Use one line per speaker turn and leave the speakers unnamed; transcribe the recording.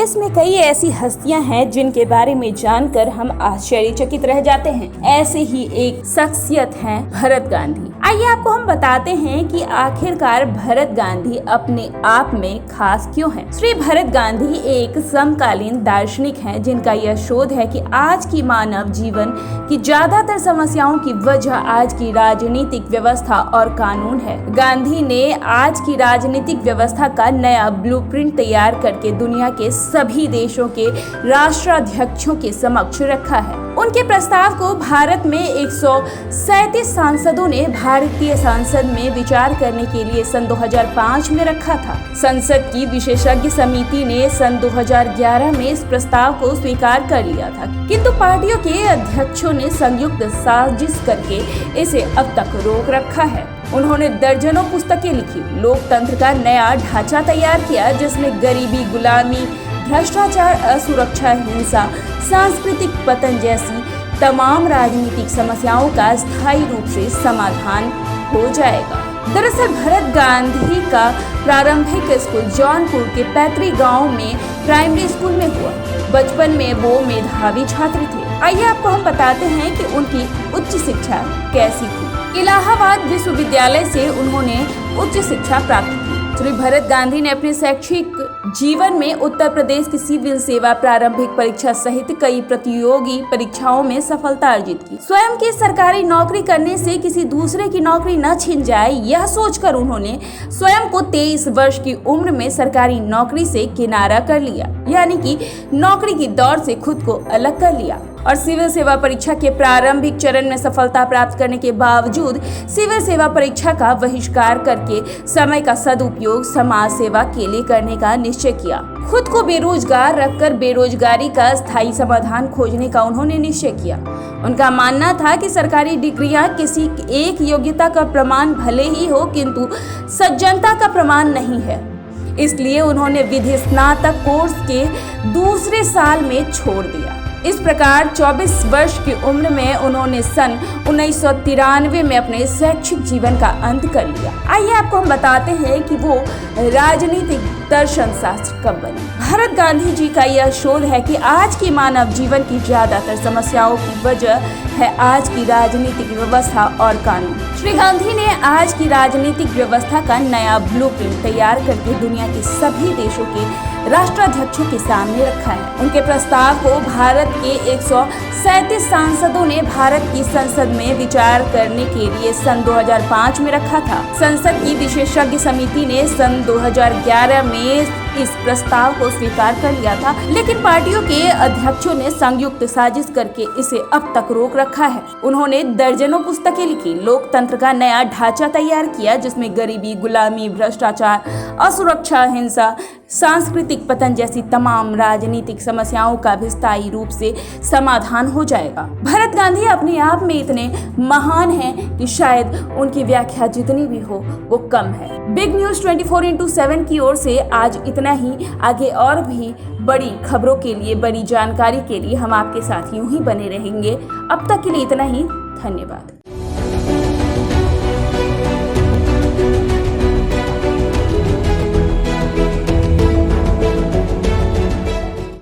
देश में कई ऐसी हस्तियां हैं जिनके बारे में जानकर हम आश्चर्यचकित रह जाते हैं। ऐसे ही एक शख्सियत हैं भरत गांधी। आइए आपको हम बताते हैं कि आखिरकार भरत गांधी अपने आप में खास क्यों हैं। श्री भरत गांधी एक समकालीन दार्शनिक हैं जिनका यह शोध है कि आज की मानव जीवन की ज्यादातर समस्याओं की वजह आज की राजनीतिक व्यवस्था और कानून है। गांधी ने आज की राजनीतिक व्यवस्था का नया ब्लूप्रिंट तैयार करके दुनिया के सभी देशों के राष्ट्राध्यक्षों के समक्ष रखा है। उनके प्रस्ताव को भारत में 137 सांसदों ने भारतीय संसद में विचार करने के लिए सन 2005 में रखा था। संसद की विशेषज्ञ समिति ने सन 2011 में इस प्रस्ताव को स्वीकार कर लिया था, किंतु पार्टियों के अध्यक्षों ने संयुक्त साजिश करके इसे अब तक रोक रखा है। उन्होंने दर्जनों पुस्तकें लिखी, लोकतंत्र का नया ढांचा तैयार किया जिसमें गरीबी, गुलामी, भ्रष्टाचार, असुरक्षा, हिंसा, सांस्कृतिक पतन जैसी तमाम राजनीतिक समस्याओं का स्थायी रूप से समाधान हो जाएगा। दरअसल भरत गांधी का प्रारंभिक स्कूल जौनपुर के पैतृक गांव में प्राइमरी स्कूल में हुआ। बचपन में वो मेधावी छात्र थे। आइए आपको हम बताते हैं कि उनकी उच्च शिक्षा कैसी थी। इलाहाबाद विश्वविद्यालय से उन्होंने उच्च शिक्षा प्राप्त की। श्री भरत गांधी ने अपने शैक्षिक जीवन में उत्तर प्रदेश की सिविल सेवा प्रारंभिक परीक्षा सहित कई प्रतियोगी परीक्षाओं में सफलता अर्जित की। स्वयं की सरकारी नौकरी करने से किसी दूसरे की नौकरी न छिन जाए, यह सोचकर उन्होंने स्वयं को 23 वर्ष की उम्र में सरकारी नौकरी से किनारा कर लिया, यानी कि नौकरी की दौड़ से खुद को अलग कर लिया और सिविल सेवा परीक्षा के प्रारंभिक चरण में सफलता प्राप्त करने के बावजूद सिविल सेवा परीक्षा का बहिष्कार करके समय का सदुपयोग समाज सेवा के लिए करने का निश्चय किया। खुद को बेरोजगार रखकर बेरोजगारी का स्थायी समाधान खोजने का उन्होंने निश्चय किया। उनका मानना था कि सरकारी डिग्रियां किसी एक योग्यता का प्रमाण भले ही हो, किंतु सज्जनता का प्रमाण नहीं है। इसलिए उन्होंने विधि स्नातक कोर्स के दूसरे साल में छोड़ दिया। इस प्रकार 24 वर्ष की उम्र में उन्होंने सन 1993 में अपने शैक्षिक जीवन का अंत कर लिया। आइए आपको हम बताते हैं कि वो राजनीतिक दर्शन शास्त्र कब बने। भरत गांधी जी का यह शोध है कि आज की मानव जीवन की ज्यादातर समस्याओं की वजह है आज की राजनीतिक व्यवस्था और कानून। श्री गांधी ने आज की राजनीतिक व्यवस्था का नया ब्लूप्रिंट तैयार करके दुनिया के सभी देशों के राष्ट्राध्यक्षों के सामने रखा है। उनके प्रस्ताव को भारत के 137 सांसदों ने भारत की संसद में विचार करने के लिए सन 2005 में रखा था। संसद की विशेषज्ञ समिति ने सन 2011 में इस प्रस्ताव को स्वीकार कर लिया था, लेकिन पार्टियों के अध्यक्षों ने संयुक्त साजिश करके इसे अब तक रोक रखा है। उन्होंने दर्जनों पुस्तकें लिखी, लोकतंत्र का नया ढांचा तैयार किया जिसमें गरीबी, गुलामी, भ्रष्टाचार, असुरक्षा, हिंसा, सांस्कृतिक पतन जैसी तमाम राजनीतिक समस्याओं का भी स्थायी रूप से समाधान हो जाएगा। भरत गांधी अपने आप में इतने महान हैं कि शायद उनकी व्याख्या जितनी भी हो वो कम है। बिग न्यूज 24x7 की ओर से आज इतना ही। आगे और भी बड़ी खबरों के लिए, बड़ी जानकारी के लिए हम आपके साथ यूं ही बने रहेंगे। अब तक के लिए इतना ही। धन्यवाद।